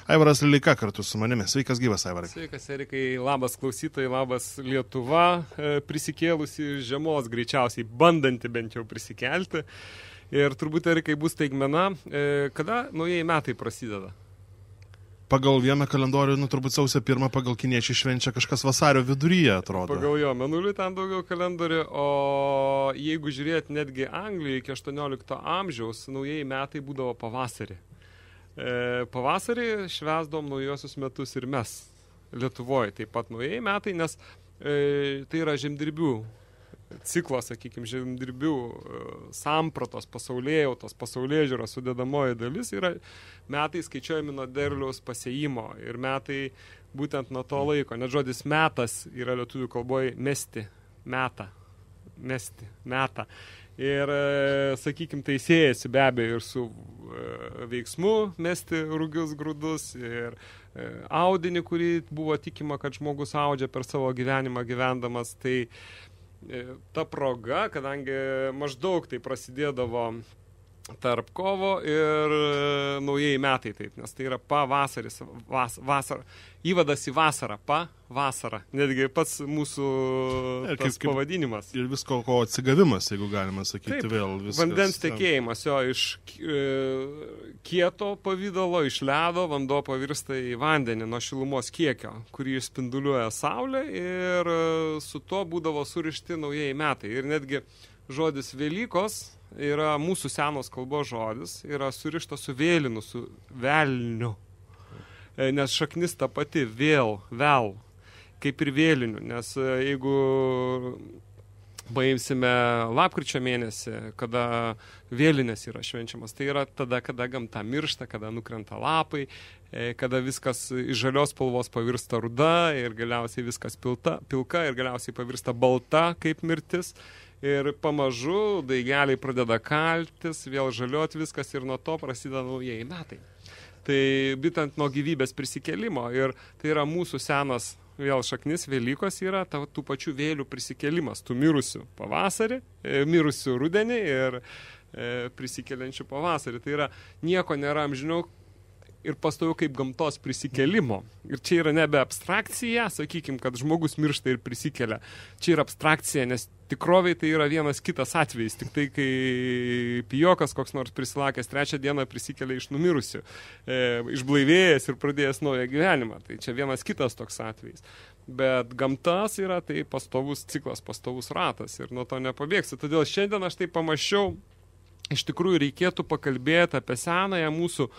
Aivaras Lilika kartu su manimi. Sveikas gyvas, Aivarai. Sveikas, Erikai, labas klausytojai, labas Lietuva, prisikėlusi žiemos greičiausiai, bandanti bent jau prisikelti. Ir turbūt, Erikai, bus staigmena, kada naujieji metai prasideda? Pagal vieną kalendorių, turbūt sausio 1, pagal kiniečiai švenčia kažkas vasario viduryje, atrodo. Pagal jo menulį ten daugiau kalendorių, o jeigu žiūrėt netgi Anglijoje iki 18 amžiaus, naujieji metai būdavo pavasarį. Pavasarį švęsdom naujosius metus ir mes Lietuvoje taip pat naujieji metai, nes tai yra žemdirbių ciklas, sakykime, žemdirbių sampratos, pasaulėjautos, pasaulėžiūros sudėdamoji dalis yra metai skaičiuojami nuo derliaus pasėjimo ir metai būtent nuo to laiko. Net žodis metas yra lietuvių kalboje mesti, metą, mesti, metą. Ir, sakykime, tai siejasi be abejo ir su veiksmu mesti rugius grūdus ir audinį, kurį buvo tikima, kad žmogus audžia per savo gyvenimą gyvendamas. Tai ta proga, kadangi maždaug tai prasidėdavo tarp kovo ir naujieji metai taip, nes tai yra pavasaris, vasara, įvadas į vasarą, vasara, netgi pats mūsų tas pavadinimas. Ir visko ko atsigavimas, jeigu galima sakyti, taip, vėl viskas. Vandens tekėjimas, jo, iš kieto pavydalo, iš ledo, vanduo pavirsta į vandenį nuo šilumos kiekio, kurį spinduliuoja saulė ir su to būdavo surišti naujieji metai. Ir netgi žodis Velykos yra mūsų senos kalbos žodis, yra surišta su vėlinu, su velniu, nes šaknis ta pati vėl, kaip ir vėliniu, nes jeigu paimsime lapkričio mėnesį, kada vėlinės yra švenčiamas, tai yra tada, kada gamta miršta, kada nukrenta lapai, kada viskas iš žalios spalvos pavirsta ruda ir galiausiai viskas pilka ir galiausiai pavirsta balta kaip mirtis. Ir pamažu daigeliai pradeda kaltis, vėl žaliuot viskas ir nuo to prasideda naujieji metai. Tai būtent nuo gyvybės prisikėlimo ir tai yra mūsų senas vėl šaknis, Velykos yra tų pačių vėlių prisikėlimas, tų mirusių pavasarį, mirusių rudenį ir prisikeliančių pavasarį. Tai yra nieko nėra amžiniau ir pastoviau kaip gamtos prisikėlimo. Ir čia yra nebe abstrakcija, sakykime, kad žmogus miršta ir prisikelia. Čia yra abstrakcija, nes tikroviai tai yra vienas kitas atvejis. Tik tai, kai pijokas koks nors prisilakęs 3 dieną prisikelia iš numirusių, išblaivėjęs ir pradėjęs naują gyvenimą. Tai čia vienas kitas toks atvejis. Bet gamtas yra tai pastovus ciklas, pastovus ratas ir nuo to nepabėgsi. Todėl šiandien aš tai pamačiau, iš tikrųjų reikėtų pakalbėti apie senąją mūsų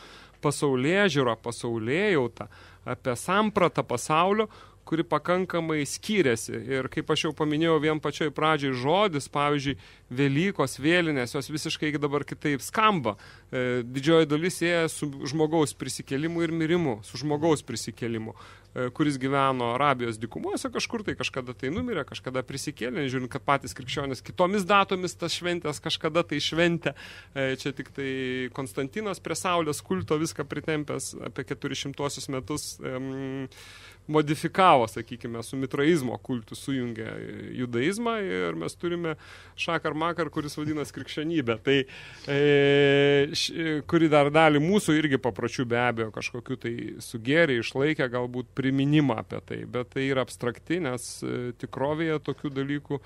pasaulėžiūrą, pasaulėjautą, apie sampratą pasaulio, kuri pakankamai skyrėsi. Ir kaip aš jau paminėjau vien pačioj pradžioj žodis, pavyzdžiui, Velykos, vėlinės, jos visiškai dabar kitaip skamba. Didžioji dalis ėja su žmogaus prisikėlimu ir mirimu, su žmogaus prisikėlimu, kuris gyveno Arabijos dykumuose kažkur, tai kažkada tai numirė, kažkada prisikėlė, žiūrint, kad patys krikščionys kitomis datomis tas šventės kažkada tai šventė. Čia tik tai Konstantinas prie saulės kulto viską pritempęs apie 400 metus modifikavo, sakykime, su mitraizmo kultu sujungė judaizmą ir mes turime šakar makar, kuris vadinas krikščionybė. Tai kuri dar dalį mūsų irgi papročių be abejo kažkokiu tai sugėrė, išlaikė galbūt priminimą apie tai, bet tai yra abstrakti, nes tikrovėje tokių dalykų,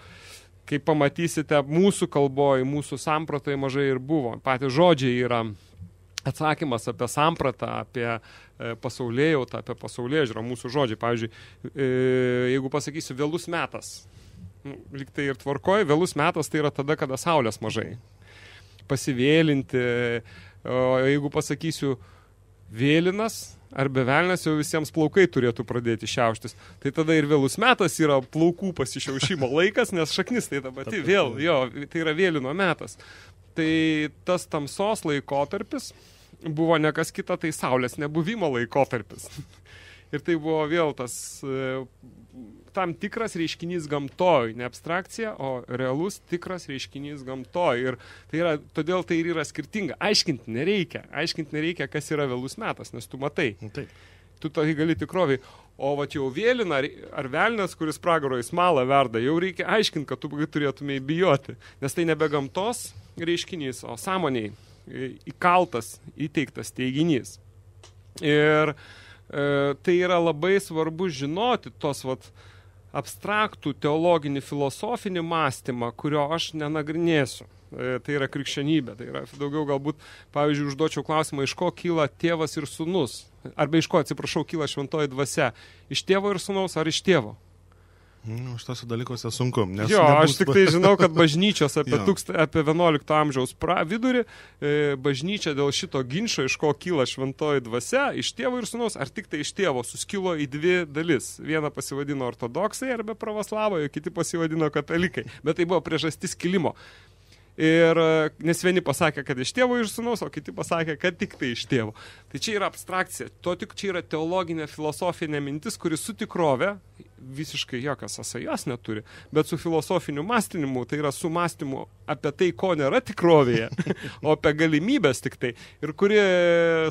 kaip pamatysite, mūsų kalboje, mūsų sampratai mažai ir buvo. Patys žodžiai yra atsakymas apie sampratą, apie pasaulėjautą, apie pasaulėžiūrą, mūsų žodžiai. Pavyzdžiui, jeigu pasakysiu vėlus metas, lyg tai ir tvarkoj, vėlus metas tai yra tada, kada saulės mažai. Pasivėlinti, o jeigu pasakysiu vėlinas ar bevelnes, jau visiems plaukai turėtų pradėti šiauštis. Tai tada ir vėlus metas yra plaukų pasišiaušimo laikas, nes šaknis tai ta pati vėl, jo, tai yra vėlino metas. Tai tas tamsos laikotarpis buvo ne kas kita, tai saulės nebuvimo laikotarpis. Ir tai buvo vėl tas tam tikras reiškinys gamtoj, ne abstrakcija, o realus tikras reiškinys gamtoj. Ir tai yra, todėl tai ir yra skirtinga. Aiškinti nereikia, kas yra vėlus metas, nes tu matai. Taip. Tu tai gali tikroviai. O vat jau vėlina ar velnias, kuris pragaro į smalą verda, jau reikia aiškinti, kad tu turėtumai bijoti. Nes tai nebe gamtos reiškinys, o sąmoniai įkaltas, įteiktas teiginys. Ir tai yra labai svarbu žinoti tos abstraktų teologinį filosofinį mąstymą, kurio aš nenagrinėsiu. Tai yra krikščionybė. Tai yra daugiau galbūt, pavyzdžiui, užduočiau klausimą, iš ko kyla tėvas ir sūnus. Arba iš ko, atsiprašau, kyla šventoji dvasia. Iš tėvo ir sūnaus ar iš tėvo? Šitos dalykose sunku. Aš tik tai žinau, kad bažnyčios apie 11 amžiaus vidurį, bažnyčia dėl šito ginčo, iš ko kyla šventoji dvasia, iš tėvo ir sūnaus, ar tik tai iš tėvo, suskilo į dvi dalis. Vieną pasivadino ortodoksai arba pravoslavai, kiti pasivadino katalikai. Bet tai buvo priežastis kilimo. Ir nes vieni pasakė, kad iš tėvo ir sūnaus, o kiti pasakė, kad tik tai iš tėvo. Tai čia yra abstrakcija. To tik čia yra teologinė, filosofinė mintis, kuri su tikrove visiškai jokios sąsajos neturi, bet su filosofiniu mąstymu, tai yra su mąstymu apie tai, ko nėra tikrovėje, o apie galimybės tik tai. Ir kuri,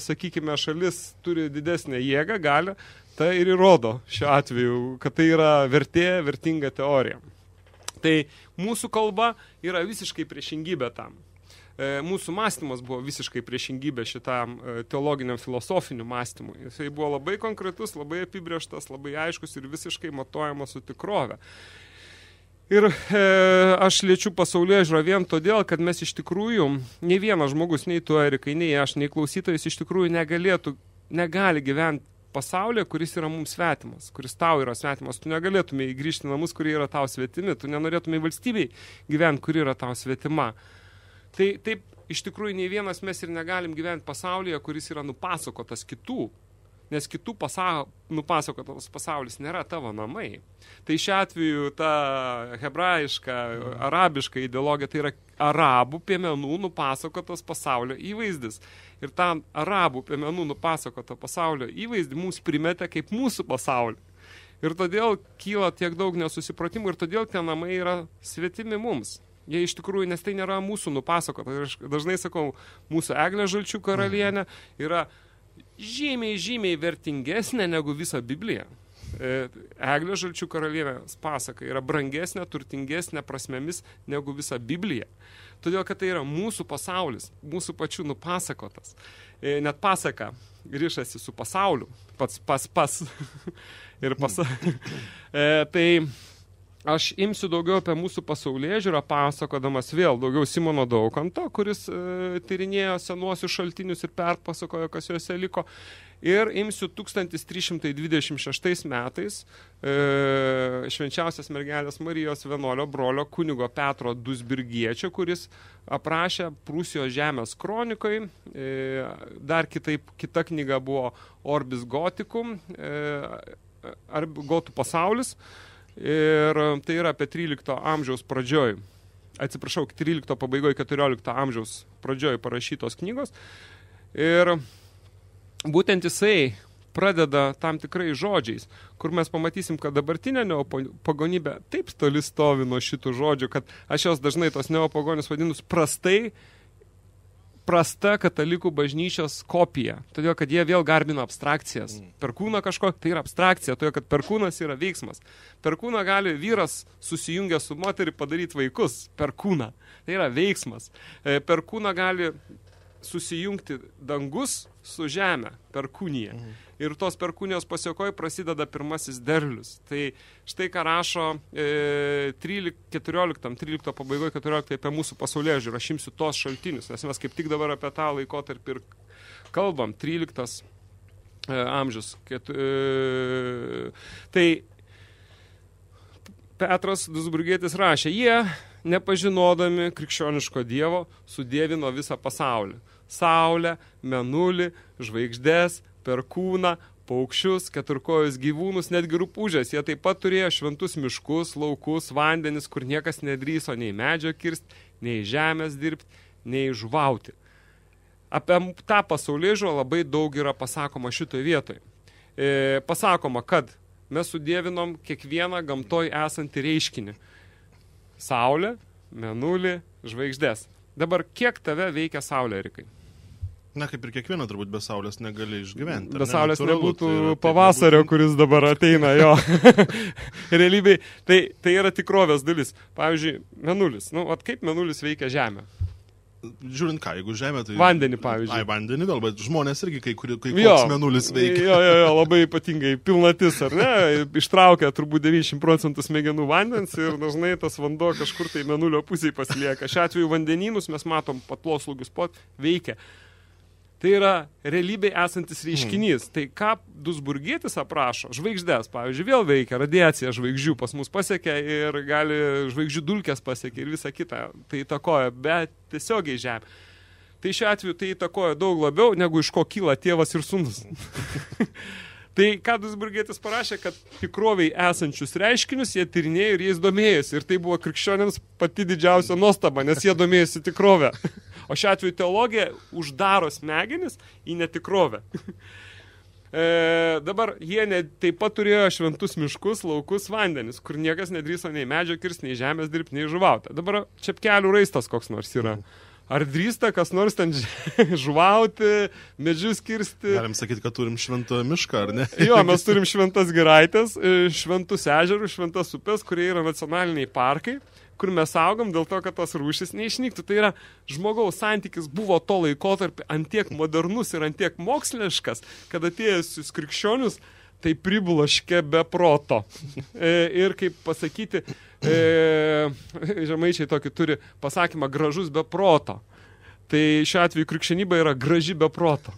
sakykime, šalis turi didesnę jėgą, gali, tai ir įrodo šiuo atveju, kad tai yra vertinga teorija. Tai mūsų kalba yra visiškai priešingybė tam. Mūsų mąstymas buvo visiškai priešingybė šitam teologiniam filosofiniu mąstymui. Jisai buvo labai konkretus, labai apibrėžtas, labai aiškus ir visiškai matuojamas su tikrove. Ir aš liečiu pasaulėžiūrą vien todėl, kad mes iš tikrųjų, nei vienas žmogus, nei tu, Erikai, nei aš, nei klausytojas iš tikrųjų negali gyventi pasaulyje, kuris yra mums svetimas, kuris tau yra svetimas. Tu negalėtumai grįžti namus, kurie yra tau svetimi, tu nenorėtumai valstybei gyventi, kuri yra tau svetima. Tai taip, iš tikrųjų, nei vienas mes ir negalim gyventi pasaulyje, kuris yra nupasakotas kitų, nes kitų nupasakotas pasaulis nėra tavo namai. Tai šiuo atveju ta hebrajiška, arabiška ideologija, tai yra arabų piemenų nupasakotas pasaulio įvaizdis. Ir tą arabų piemenų nupasakotą pasaulio įvaizdį mums primetė kaip mūsų pasaulį. Ir todėl kyla tiek daug nesusipratimų ir todėl tie namai yra svetimi mums. Jie iš tikrųjų, nes tai nėra mūsų nupasakota. Aš dažnai sakau, mūsų Eglė Žalčių karalienė yra žymiai vertingesnė negu visa Biblija. Eglė Žalčių karalienės pasaka yra brangesnė, turtingesnė prasmėmis negu visa Biblija. Todėl, kad tai yra mūsų pasaulis, mūsų pačių nupasakotas. Net pasaka rišasi su pasauliu, pats. Ir tai aš imsiu daugiau apie mūsų pasaulėžiūrą, pasakodamas vėl daugiau Simono Daukanto, kuris tyrinėjo senuosius šaltinius ir perpasakojo, kas juose liko. Ir imsiu 1326 metais švenčiausios mergelės Marijos vienuolio brolio kunigo Petro Dusbirgiečio, kuris aprašė Prūsijos žemės kronikai. Dar kita knyga buvo Orbis Goticum, Gotų pasaulis. Ir tai yra apie 13 amžiaus pradžioj, 13 pabaigoje 14 amžiaus pradžioj parašytos knygos. Ir būtent jisai pradeda tam tikrai žodžiais, kur mes pamatysim, kad dabartinė neopagonybė taip toli stovi nuo šitų žodžių, kad aš jos dažnai tos neopagonius vadinus prasta katalikų bažnyčios kopija. Todėl, kad jie vėl garbina abstrakcijas. Per kūną kažko, tai yra abstrakcija, todėl, kad per kūnas yra veiksmas. Per kūną gali vyras susijungę su moterį padaryti vaikus. Per kūną. Tai yra veiksmas. Per kūną gali susijungti dangus su žemė, perkūnija. Ir tos perkūnijos pasiekoje prasideda pirmasis derlius. Tai štai ką rašo 13 pabaigoje 14 apie mūsų pasaulėžiūrą. Aš imsiu tos šaltinius, nes mes kaip tik dabar apie tą laikotarpį ir kalbam. 13 amžius. Tai Petras Dusburgietis rašė, jie, nepažinodami krikščioniško dievo, sudievino visą pasaulį. Saulę, mėnulį, žvaigždės, perkūną, paukščius, keturkojus gyvūnus, netgi rupūžės. Jie taip pat turėjo šventus miškus, laukus, vandenis, kur niekas nedrįso nei medžio kirsti, nei žemės dirbti, nei žuvauti. Apie tą pasaulėžiūrą labai daug yra pasakoma šitoje vietoje. Pasakoma, kad mes sudievinom kiekvieną gamtoj esantį reiškinį. Saulę, mėnulį, žvaigždės. Dabar kiek tave veikia Saulė, Erikai? Na, kaip ir kiekviena, turbūt be Saulės negali išgyventi. Be Saulės nebūtų pavasario, kuris dabar ateina, jo. Realybėj, tai yra tikrovės dalis. Pavyzdžiui, mėnulis. Kaip mėnulis veikia Žemę? Žiūrint ką, jeigu žemė, tai... Vandenį, pavyzdžiui. Ai, vandenį gal, bet žmonės irgi, kai koks mėnulis veikia. Jo, labai ypatingai pilnatis, ar ne? Ištraukia turbūt 90% smegenų vandens ir dažnai tas vanduo kažkur tai mėnulio pusėje pasilieka. Šiuo atveju vandenynus mes matom, patloslūgius veikia. Tai yra realybėje esantis reiškinys. Tai ką Duisburgietis aprašo? Žvaigždės, pavyzdžiui, vėl veikia, radiacija žvaigždžių pas mus pasiekia ir gali žvaigždžių dulkės pasiekia ir visa kita. Tai įtakoja, bet tiesiogiai žemė. Tai šiuo atveju tai įtakoja daug labiau, negu iš ko kyla tėvas ir sūnus. Tai ką Duisburgietis parašė, kad tikroviai esančius reiškinius jie tyrinėjo ir jais domėjosi. Ir tai buvo krikščionėms pati didžiausia nuostaba, nes jie domėjosi tikrovę. O šiuo atveju teologija uždaro smegenis į netikrovę. Dabar jie taip pat turėjo šventus miškus, laukus, vandenis, kur niekas nedrįso nei medžio kirsti, nei žemės dirbti, nei žuvauti. Dabar čepkelių raistas koks nors yra. Ar drįsta kas nors ten žuvauti, medžius kirsti? Galim sakyti, kad turim šventą mišką, ar ne? Jo, mes turim šventas giraitės, šventus ežerus, šventas upės, kurie yra nacionaliniai parkai, kur mes augam dėl to, kad tos rūšis neišnyktų. Tai yra, žmogaus santykis buvo to laikotarpį antiek modernus ir antiek moksliškas, kad atėjusius krikščionius tai pribulaškė be proto. Ir kaip pasakyti, žemaičiai tokį turi pasakymą gražus be proto. Tai šiuo atveju krikščionybė yra graži be proto.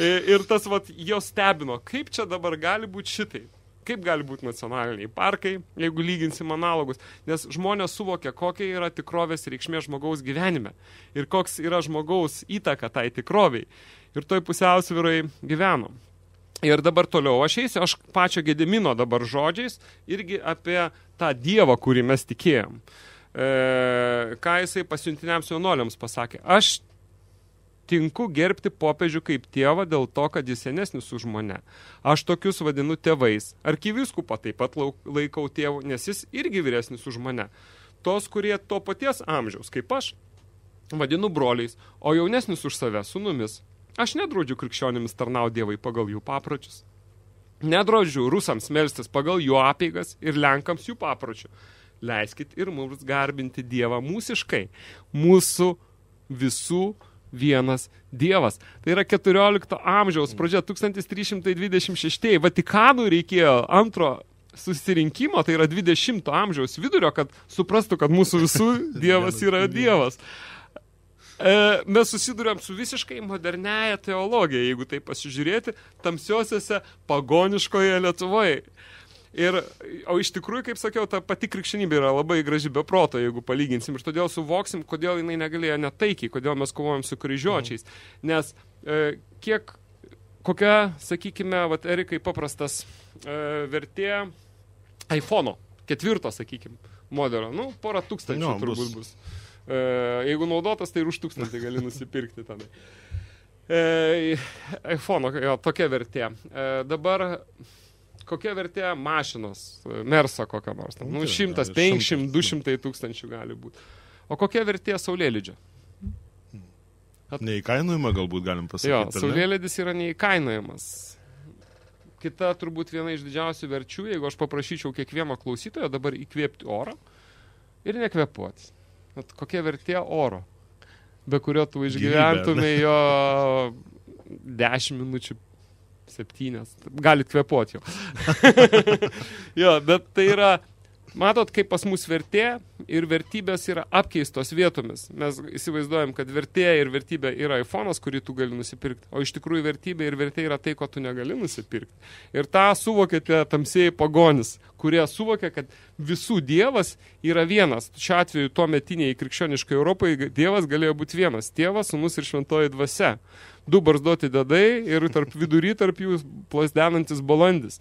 Ir tas jo stebino, kaip čia dabar gali būti šitai. Kaip gali būti nacionaliniai parkai, jeigu lyginsim analogus, nes žmonės suvokia, kokia yra tikrovės reikšmė žmogaus gyvenime ir koks yra žmogaus įtaka tai tikroviai. Ir toj pusiausvyrai gyvenom. Ir dabar toliau aš eisiu, aš pačio Gedimino dabar žodžiais irgi apie tą Dievą, kurį mes tikėjom. Ką jisai pasiuntiniams jaunuoliams pasakė. Aš tinku gerbti popiežių kaip tėvą dėl to, kad jis senesnis už mane. Aš tokius vadinu tėvais. Arkivyskupą taip pat laikau tėvu, nes jis irgi vyresnis už mane. Tos, kurie to paties amžiaus, kaip aš, vadinu broliais, o jaunesnis už save sūnumis. Aš nedraudžiu krikščionimis tarnauti Dievai pagal jų papročius. Nedraudžiu rusams melstis pagal jų apeigas ir lenkams jų papročių. Leiskit ir mums garbinti Dievą mūsiškai. Mūsų visų vienas Dievas. Tai yra 14 amžiaus pradžia, 1326. Vatikanui reikėjo antro susirinkimo, tai yra 20 amžiaus vidurio, kad suprastų, kad mūsų visų Dievas yra Dievas. Mes susiduriam su visiškai moderniaja teologija, jeigu tai pasižiūrėti, tamsiosiose pagoniškoje Lietuvoje. O iš tikrųjų, kaip sakiau, ta pati krikščionybė yra labai graži be proto, jeigu palyginsim. Ir todėl suvoksim, kodėl jinai negalėjo netaikiai, kodėl mes kovojam su kryžiuočiais. Nes kokia, sakykime, Erikai paprastas vertė iPhone'o, 4, sakykime, modelio. Porą tūkstančių turbūt bus. Jeigu naudotas, tai ir už 1000 gali nusipirkti tenai. iPhone'o, tokia vertė. Dabar kokia vertė mašinos, Mersa kokia nors. 150, 200 tūkstančių gali būti. O kokia vertė saulėlydžio? Neįkainojama galbūt galim pasakyti. Saulėlydis yra neįkainojamas. Kita turbūt viena iš didžiausių verčių, jeigu aš paprašyčiau kiekvieno klausytojo dabar įkvėpti orą ir nekvėpuoti. Kokia vertė oro, be kurio tu išgyventumai jo 10 minučių, 7, galit kvėpuoti jau. Jo, bet tai yra, matot, kaip pas mus vertė ir vertybės yra apkeistos vietomis. Mes įsivaizduojam, kad vertė ir vertybė yra iPhone'as, kurį tu gali nusipirkti, o iš tikrųjų vertybė ir vertė yra tai, ko tu negali nusipirkti. Ir tą suvokėte tamsieji pagonis, kurie suvokia, kad visų Dievas yra vienas. Šiuo atveju tuometiniai krikščioniškai Europai Dievas galėjo būti vienas. Tėvas, sūnus ir šventoji dvasia. 2 barzdoti dadai ir vidury tarp jų plasdenantis balandis.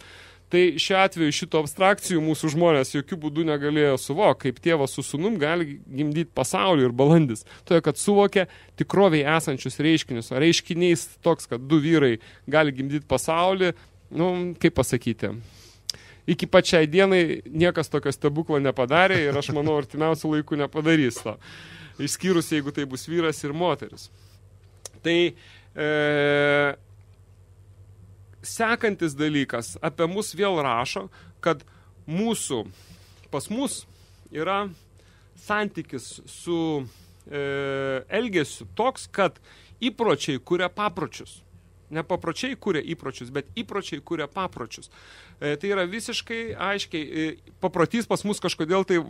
Tai šiuo atveju šito abstrakcijų mūsų žmonės jokių būdų negalėjo suvokti, kaip tėvas su sūnum gali gimdyti pasaulį ir balandis. Todėl, kad suvokia tikroviai esančius reiškinius. O reiškiniais toks, kad 2 vyrai gali gimdyti pasaulį, kaip pasakyti, iki pačiai dienai niekas tokio stebuklo nepadarė ir aš manau, artimiausių laikų nepadarys to. Išskyrus, jeigu tai bus vyras ir moteris. Tai sekantis dalykas apie mus vėl rašo, kad pas mus yra santykis su elgesiu toks, kad įpročiai kuria papročius. Ne papročiai kuria įpročius, bet įpročiai kuria papročius. Tai yra visiškai aiškiai, paprotys pas mus kažkodėl tai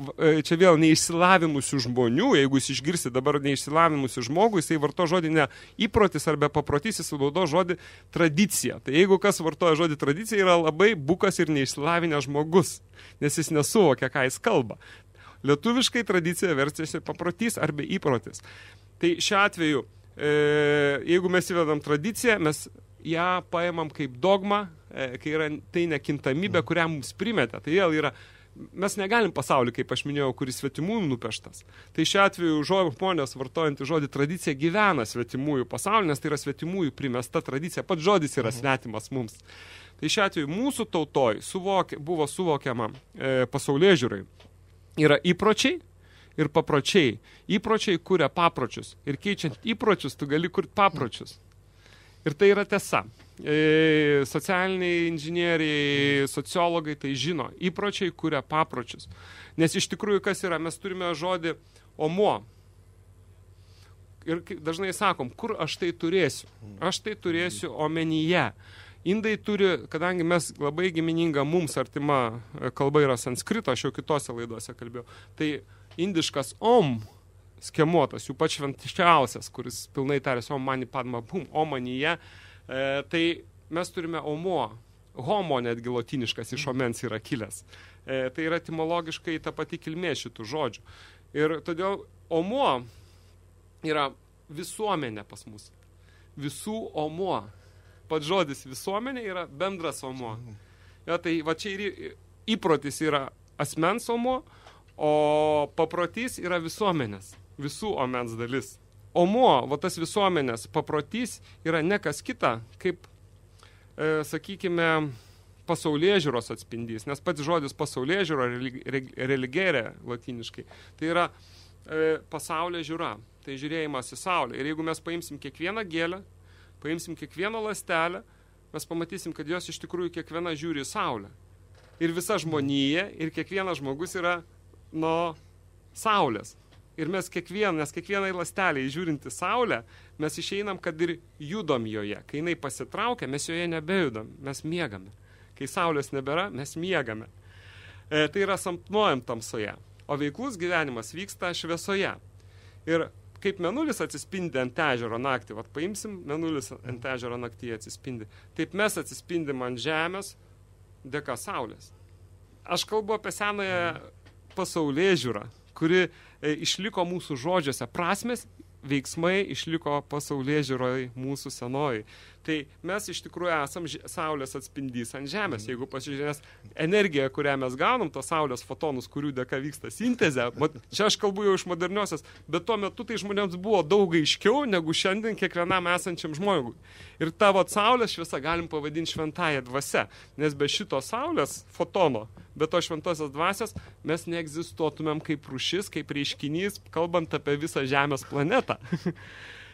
čia vėl neišsilavinusių žmonių, jeigu jūs išgirsi dabar neišsilavinusių žmogų, jisai varto žodį ne įprotis arba paprotys, jis varto žodį tradicija. Tai jeigu kas vartoja žodį tradicija, yra labai bukas ir neišsilavinęs žmogus, nes jis nesuvokia, ką jis kalba. Lietuviškai tradicija verčiasi paprotys arba įprotis. Tai šiuo atveju, jeigu mes įvedam tradiciją, mes ją paimam kaip dogmą, kai yra tai nekintamybė, kurią mums primetė. Tai vėl yra, mes negalim pasaulį, kaip aš minėjau, kuris svetimųjų nupeštas. Tai šiuo atveju žmonės vartojantį žodį tradicija gyvena svetimųjų pasaulį, nes tai yra svetimųjų primesta tradicija. Pats žodis yra svetimas mums. Tai šiuo atveju mūsų tautoj buvo suvokiama pasaulėžiūrai. Yra įpročiai ir papročiai. Įpročiai kuria papročius. Ir keičiant įpročius, tu gali kurti papročius. Ir tai yra tiesa. Socialiniai inžinieriai, sociologai tai žino. Įpročiai kuria papročius. Nes iš tikrųjų kas yra? Mes turime žodį omo. Ir dažnai sakom, kur aš tai turėsiu? Aš tai turėsiu omenyje. Indai turi, kadangi mes labai gimininga mums artima kalba yra sanskrito, aš jau kitose laidose kalbėjau, tai indiškas om, skemuotas, jų pats šventiščiausias, kuris pilnai tarėsi om mani padma bum, omanyje, tai mes turime omo, homo netgi lotiniškas iš omens yra kilęs. Tai yra etimologiškai ta pati kilmė šitų žodžių. Ir todėl omo yra visuomenė pas mus. Visų omo. Pats žodis visuomenė yra bendras omo. Ja, tai va čia ir įprotis yra asmens omo, o paprotys yra visuomenės, visų omens dalis. Omo, va tas visuomenės paprotys yra ne kas kita, kaip, sakykime, pasaulėžiūros atspindys, nes pats žodis pasaulėžiūra, religere latiniškai, tai yra pasaulė žiūra, tai žiūrėjimas į saulę. Ir jeigu mes paimsim kiekvieną gėlę, paimsim kiekvieną ląstelę, mes pamatysim, kad jos iš tikrųjų kiekviena žiūri į saulę. Ir visa žmonija, ir kiekvienas žmogus yra nuo saulės. Ir mes kiekvienai ląstelei žiūrint į saulę, mes išeinam, kad ir judom joje. Kai jinai pasitraukia, mes joje nebejudam, mes miegame. Kai saulės nebėra, mes miegame. Tai yra sapnuojam tamsoje. O veiklus gyvenimas vyksta šviesoje. Ir kaip mėnulis atsispindi ant ežero naktį, vat paimsim, mėnulis ant ežero naktyje atsispindi. Taip mes atsispindim ant žemės dėka saulės. Aš kalbu apie senąją pasaulėžiūrą, kuri išliko mūsų žodžiuose. Prasmės veiksmai išliko pasaulėžiūroje mūsų senojai. Tai mes iš tikrųjų esam saulės atspindys ant žemės. Jeigu pasižiūrės energiją, kurią mes gaunam, tos saulės fotonus, kurių dėka vyksta sintezė, čia aš kalbu jau iš moderniosios, bet tuo metu tai žmonėms buvo daug aiškiau, negu šiandien kiekvienam esančiam žmogui. Ir tą saulės šviesą galim pavadinti šventąją dvasia, nes be šito saulės fotono, be to šventosios dvasios, mes neegzistuotumėm kaip rūšis, kaip reiškinys, kalbant apie visą Žemės planetą.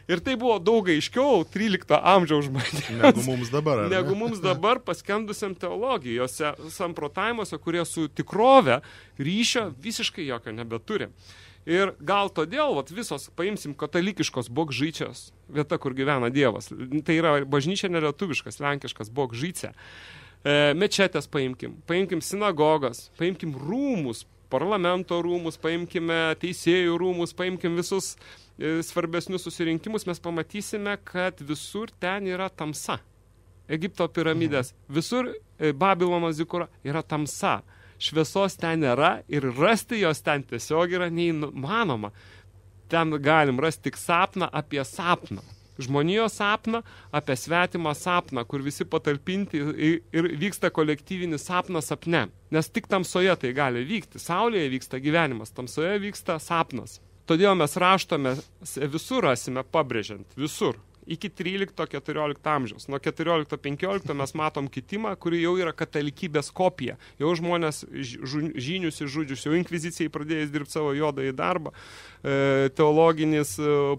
Ir tai buvo daug aiškiau 13 amžiaus žmonėms. Negu mums dabar. Negu mums dabar paskendusiam teologijose, samprotavimuose, kurie su tikrove ryšio visiškai jokio nebeturi. Ir gal todėl, visos, paimsim, katalikiškos bogžyčios, vieta, kur gyvena Dievas. Tai yra bažnyčia nelietuviškas, lenkiškas bogžyčia. Mečetės paimkim sinagogas, paimkim rūmus, parlamento rūmus, paimkime teisėjų rūmus, paimkim visus svarbesnius susirinkimus, mes pamatysime, kad visur ten yra tamsa. Egipto piramidės, visur Babilono zikura yra tamsa. Šviesos ten nėra ir rasti jos ten tiesiog yra neįmanoma. Ten galim rasti tik sapną apie sapną. Žmonijos sapną apie svetimą sapną, kur visi patalpinti ir vyksta kolektyvinis sapnas sapne. Nes tik tamsoje tai gali vykti. Saulėje vyksta gyvenimas, tamsoje vyksta sapnas. Todėl mes raštome visur rasime pabrėžiant, visur. Iki 13-14 amžiaus. Nuo 14-15 mes matom kitimą, kuri jau yra katalikybės kopija. Jau žmonės žynius ir žudžius, jau inkvizicijai pradėjęs dirbti savo juodąjį darbą, teologinis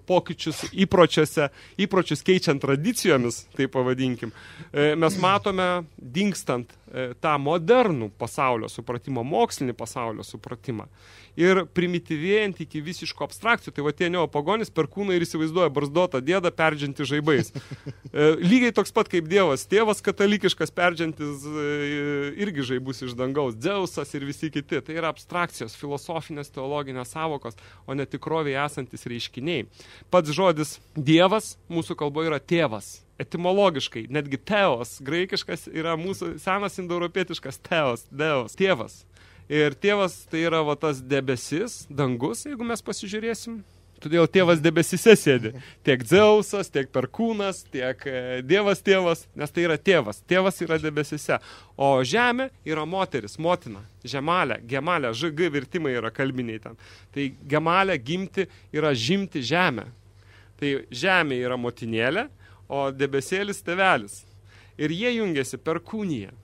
pokyčius įpročius keičiant tradicijomis, tai pavadinkim. Mes matome dingstant tą modernų pasaulio supratimą, mokslinį pasaulio supratimą ir primityvėjant iki visiško abstrakcijų. Tai va tie neopagonis perkūną ir įsivaizduoja barzdotą dėdą perdžiantį žaibais. Lygiai toks pat kaip Dievas. Tėvas katalikiškas perdžiantis irgi žaibus iš dangaus. Dzeusas ir visi kiti. Tai yra abstrakcijos, filosofinės, teologinės savokos, o ne tikroviai esantis reiškiniai. Pats žodis Dievas mūsų kalboje yra tėvas. Etimologiškai, netgi teos, graikiškas yra mūsų senas indoeuropietiškas teos, deos, tėvas. Ir tėvas tai yra va tas debesis, dangus, jeigu mes pasižiūrėsim. Todėl tėvas debesise sėdi. Tiek Dzeusas, tiek perkūnas, tiek Dievas tėvas, nes tai yra tėvas. Tėvas yra debesise. O žemė yra moteris, motina. Žemalė, gemalė, žg virtimai yra kalbiniai ten. Tai gemalė, gimti yra žimti žemę. Tai žemė yra motinėlė, o debesėlis tėvelis. Ir jie jungiasi per kūniją.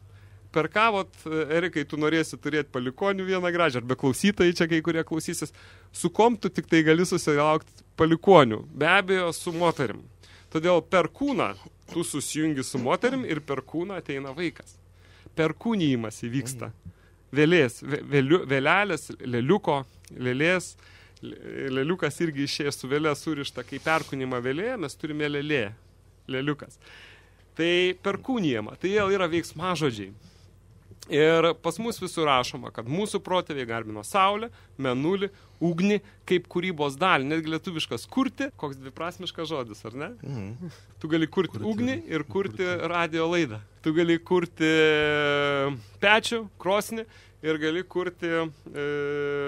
Per ką, Erikai, tu norėsi turėti palikonių vieną gražią, arba klausytojai čia kai kurie klausysis, su kom tu tik tai gali susilaukti palikonių. Be abejo, su moterim. Todėl per kūną tu susijungi su moterim ir per kūną ateina vaikas. Per kūnijimas įvyksta. Vėlės, vėlelės, leliuko, lėlės, leliukas irgi išėjęs su vėlė surišta, kai perkūnimą vėlėje, mes turime lėlė, leliukas. Tai per kūnijimą, tai jau yra veiksmažodžiai. Ir pas mus visur rašoma, kad mūsų protėviai garbino saulę, mėnulį, ugnį kaip kūrybos dalį. Netgi lietuviškas kurti, koks dviprasmiškas žodis, ar ne? Tu gali kurti ugnį ir kurti radio laidą. Tu gali kurti pečių, krosnį ir gali kurti...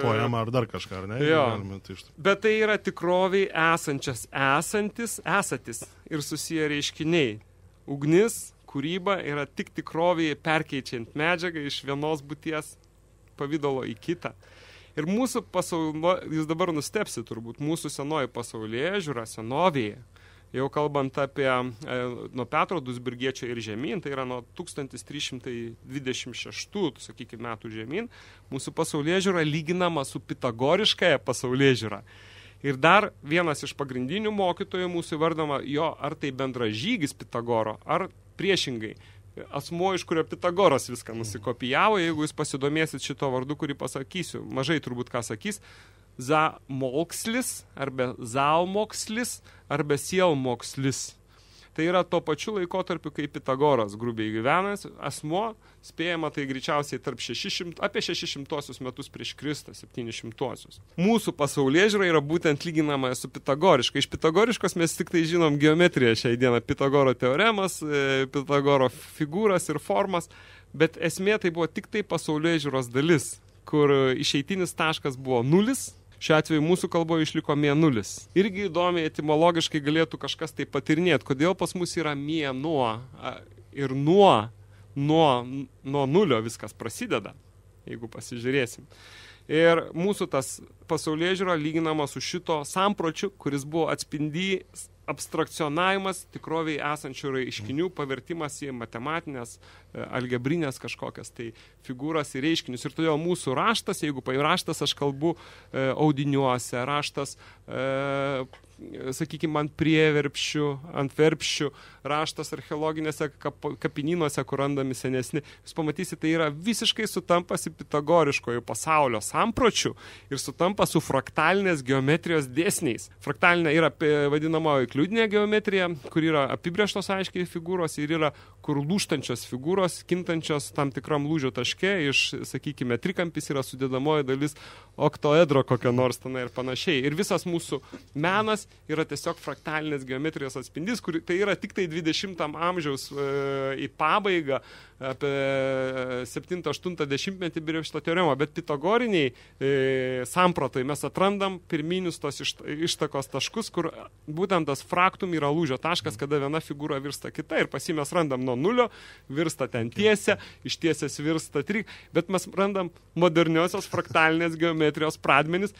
poemą ar dar kažką, ar ne? Jo. Bet tai yra tikroviai esančias, esatis ir susiję reiškiniai. Ugnis, kūryba yra tik tikroviai perkeičiant medžiagą iš vienos būties pavidalo į kitą. Ir mūsų jūs dabar nustepsi turbūt, mūsų senoji pasaulyje žiūra senovėje, jau kalbant apie nuo Petro Duisburgiečio ir žemyn, tai yra nuo 1326, sakykime, metų žemyn, mūsų pasaulyje žiūra lyginama su pitagoriškąja pasaulyje žiūra. Ir dar vienas iš pagrindinių mokytojų mūsų vardama, jo, ar tai bendražygis Pitagoro, ar priešingai, asmuo, iš kurio Pitagoras viską nusikopijavo, jeigu jūs pasidomėsit šito vardu, kurį pasakysiu, mažai turbūt ką sakys, Zamokslis, arba Zalmokslis, arba Sielmokslis. Tai yra tuo pačiu laikotarpiu, kaip Pitagoras grubiai gyvenęs asmuo, spėjama tai greičiausiai apie 600 metus prieš Kristą, 700. Mūsų pasaulėžiūra yra būtent lyginama su pitagoriška. Iš pitagoriškos mes tik tai žinom geometriją šiai dieną, Pitagoro teoremas, Pitagoro figūras ir formas, bet esmė tai buvo tik tai pasaulėžiūros dalis, kur išeitinis taškas buvo nulis. Šiuo atveju mūsų kalboje išliko mėnulis. Irgi įdomiai etimologiškai galėtų kažkas tai patirnėti, kodėl pas mus yra mėnuo ir nuo nulio viskas prasideda, jeigu pasižiūrėsim. Ir mūsų tas pasaulėžiūra lyginama su šito sampročiu, kuris buvo atspindys abstrakcionavimas tikroviai esančių reiškinių, pavertimas į matematinės, algebrinės kažkokias tai figūras ir reiškinius. Ir todėl mūsų raštas, jeigu raštas aš kalbu audiniuose, raštas, sakykime, ant prieverpščių, ant verpščių, raštas archeologinėse kapinynuose, kur randami senesni. Jūs pamatysite, tai yra visiškai sutampas į pitagoriškojų pasaulio sampročių ir sutampa su fraktalinės geometrijos dėsniais. Fraktalinė yra vadinamoji kliudinė geometrija, kur yra apibrėžtos aiškiai figūros ir yra kur lūžtančios figūros, kintančios tam tikram lūžio taške, iš, sakykime, trikampis yra sudėdamoji dalis oktoedro kokio nors tenai ir panašiai. Ir visas mūsų menas yra tiesiog fraktalinės geometrijos atspindys, kur tai yra tik tai 20 amžiaus į pabaigą, apie 7-8 brėžto teoremą, bet pitagoriniai sampratai mes atrandam pirminius tos ištakos taškus, kur būtent tas fraktum yra lūžio taškas, kada viena figūra virsta kita ir pas jį mes randam nuo nulio, virsta ten tiesia, iš tiesės virsta bet mes randam moderniosios fraktalinės geometrijos pradmenis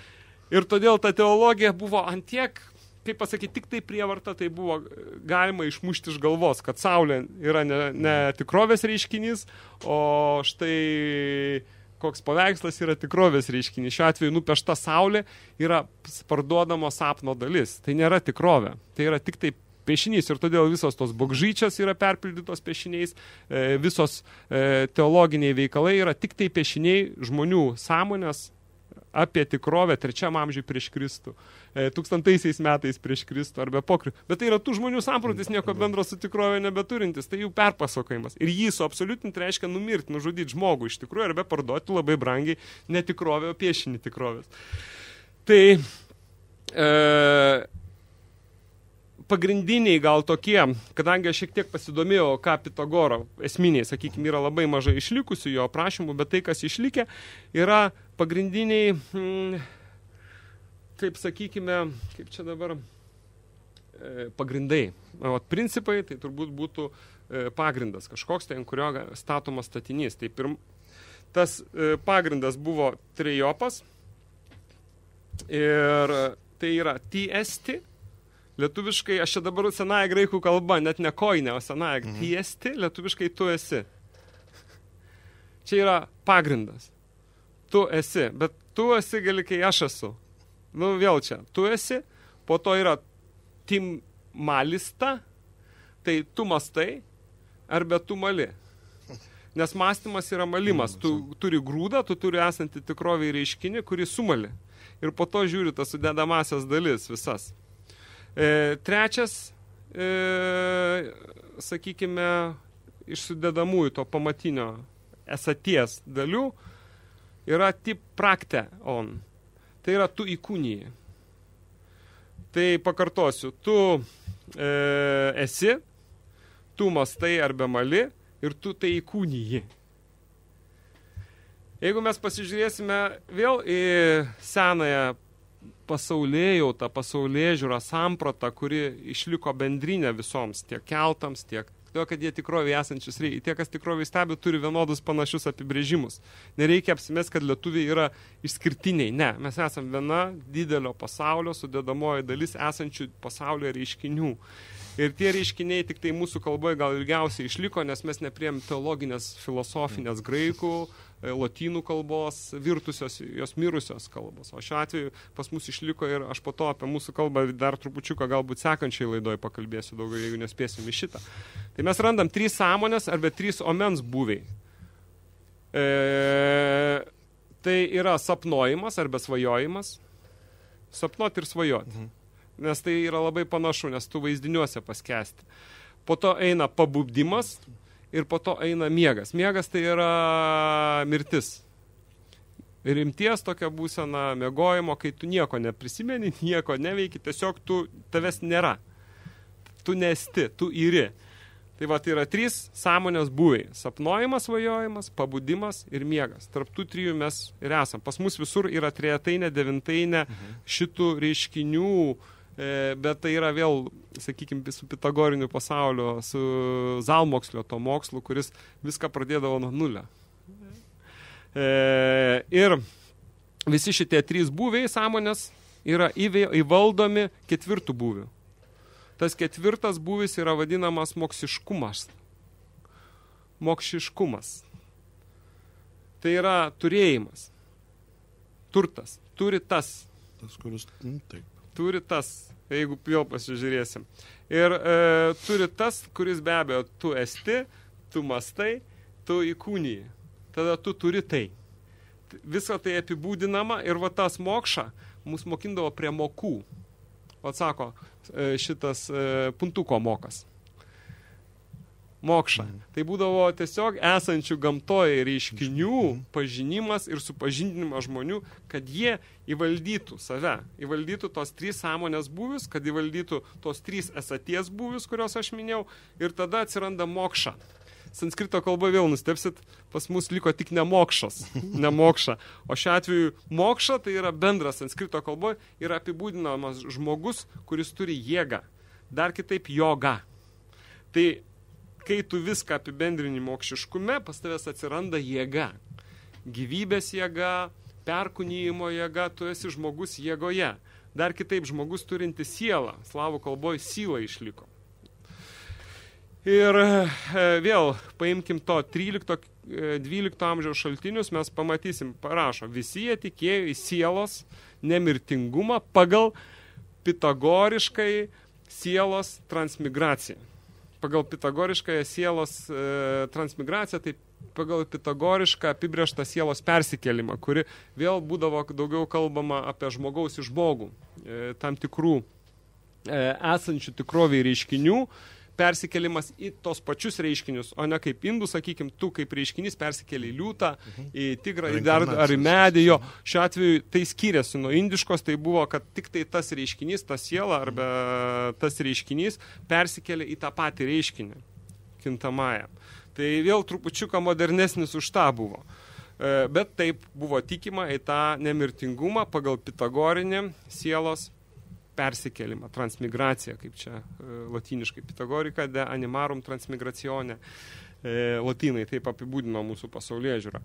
ir todėl ta teologija buvo antiek, kaip pasakyti, tik tai prievarta, tai buvo galima išmušti iš galvos, kad saulė yra ne tikrovės reiškinys, o štai koks paveikslas yra tikrovės reiškinys. Šiuo atveju nupiešta saulė yra parduodamo sapno dalis. Tai nėra tikrovė. Tai yra tik tai piešinys ir todėl visos tos bogžyčios yra perpildytos piešiniais, visos teologiniai veikalai yra tik tai piešiniai žmonių sąmonės apie tikrovę 3 amžiui prieš Kristų, 1000 metais prieš Kristų arba po Kristų. Bet tai yra tų žmonių samprotis nieko bendro su tikrovė nebeturintis, tai jų perpasakojimas. Ir jį suabsoliutinti reiškia numirti, nužudyti žmogų iš tikrųjų arba parduoti labai brangiai ne tikrovę, o piešinį tikrovės. Tai pagrindiniai gal tokie, kadangi aš šiek tiek pasidomėjau, ką Pitagoro esminiai, sakykime, yra labai mažai išlikusių jo aprašymų, bet tai, kas išlikę, yra pagrindiniai, taip sakykime, kaip čia dabar, pagrindai. O principai, tai turbūt būtų pagrindas kažkoks, tai ant kurio statomas statinys. Tai tas pagrindas buvo trejopas ir tai yra tiesti. Lietuviškai, aš čia dabar senąją graikų kalba, net ne koinė, o senąją tiesti, lietuviškai tu esi. Čia yra pagrindas. Tu esi, bet tu esi gali, kai aš esu. Nu, vėl čia. Tu esi, po to yra tim malista, tai tu mastai, arba tu mali. Nes mąstymas yra malimas. Tu turi grūdą, tu turi esantį tikrovį reiškinį, kurį sumali. Ir po to žiūri tas sudedamasias dalis visas. Trečias, sakykime, iš sudedamųjų to pamatinio esaties dalių yra tip prakte on. Tai yra tu įkūnyji. Tai pakartosiu, tu esi, tu mastai arba mali ir tu tai įkūnyji. Jeigu mes pasižiūrėsime vėl į senąją pasaulėjautą, pasaulėžiūrą, sampratą, kuri išliko bendrinė visoms, tiek keltams, tiek kad jie tikrovėje esančius reikia. Tie, kas tikrovėje stebi, turi vienodus panašius apibrėžimus. Nereikia apsimesti, kad lietuviai yra išskirtiniai. Ne, mes esame viena didelio pasaulio sudedamoji dalis esančių pasaulio reiškinių. Ir tie reiškiniai tik tai mūsų kalboje gal ilgiausiai išliko, nes mes nepriėm teologinės, filosofinės graikų, lotynų kalbos, virtusios, jos mirusios kalbos. O šiuo atveju pas mus išliko ir aš po to apie mūsų kalbą dar trupučiuką galbūt sekančiai laidoj pakalbėsiu daugiau, jeigu nespėsim į šitą. Tai mes randam 3 sąmonės arba 3 omens būviai. Tai yra sapnojimas arba svajojimas. Sapnuoti ir svajoti. Nes tai yra labai panašu, nes tu vaizdiniuose paskesti. Po to eina pabubdimas ir po to eina miegas. Miegas tai yra mirtis. Rimties tokia būsena miegojimo, kai tu nieko neprisimeni, nieko neveiki, tiesiog tavęs nėra. Tu nesti, tu iri. Tai va, tai yra 3 sąmonės būviai. Sapnojimas, svajojimas, pabudimas ir miegas. Tarp tų 3 mes ir esam. Pas mus visur yra trejetainė, devintainė šitų reiškinių, bet tai yra vėl, sakykime, su pitagoriniu pasauliu, su zalmokslio to mokslu, kuris viską pradėdavo nuo nulio. Ir visi šitie 3 būviai sąmonės yra įvaldomi 4 būvių. Tas 4 būvis yra vadinamas moksiškumas. Mokšiškumas. Tai yra turėjimas. Turtas. Turi tas. Tas, kuris, taip. Turi tas, jeigu vėl pasižiūrėsim. Ir turi tas, kuris be abejo tu esti, tu mastai, tu įkūnyji. Tada tu turi tai. Visą tai apibūdinama ir va tas mokša mus mokindavo prie mokų. Atsako šitas puntuko mokas. Mokša. Tai būdavo tiesiog esančių gamtoje reiškinių pažinimas ir supažindinimas žmonių, kad jie įvaldytų save, įvaldytų tos 3 sąmonės būvius, kad įvaldytų tos 3 esaties būvius, kurios aš minėjau, ir tada atsiranda mokša. Sanskrito kalba vėl nustepsit, pas mus liko tik nemokšas, nemokša. O šiuo atveju mokša tai yra bendras sanskrito kalboje ir apibūdinamas žmogus, kuris turi jėgą. Dar kitaip joga. Tai kai tu viską apibendrini mokšiškume, pas tavęs atsiranda jėga. Gyvybės jėga, perkūnijimo jėga, tu esi žmogus jėgoje. Dar kitaip žmogus turinti sielą. Slavų kalboje syla išliko. Ir vėl paimkim to 13-12 amžiaus šaltinius, mes pamatysim, parašo, visi jie tikėjo į sielos nemirtingumą pagal pitagoriškai sielos transmigracija. Pagal pitagoriškąją sielos transmigraciją, tai pagal pitagorišką apibrėžtą sielos persikėlimą, kuri vėl būdavo daugiau kalbama apie žmogaus į žmogų, tam tikrų esančių tikroviai reiškinių, persikėlimas į tos pačius reiškinius, o ne kaip indų, sakykim, tu kaip reiškinys persikėlė į liūtą, į tigrą, ar į medį. Jo. Šiuo atveju tai skiriasi nuo indiškos, tai buvo, kad tik tai tas reiškinys, ta siela arba tas reiškinys persikėlė į tą patį reiškinį, kintamąją. Tai vėl trupučiuką modernesnis už tą buvo. Bet taip buvo tikima į tą nemirtingumą pagal pitagorinį sielos persikėlimą, transmigraciją, kaip čia latyniškai pitagorika, de animarum transmigracione. Latinai taip apibūdino mūsų pasaulėžiūrą.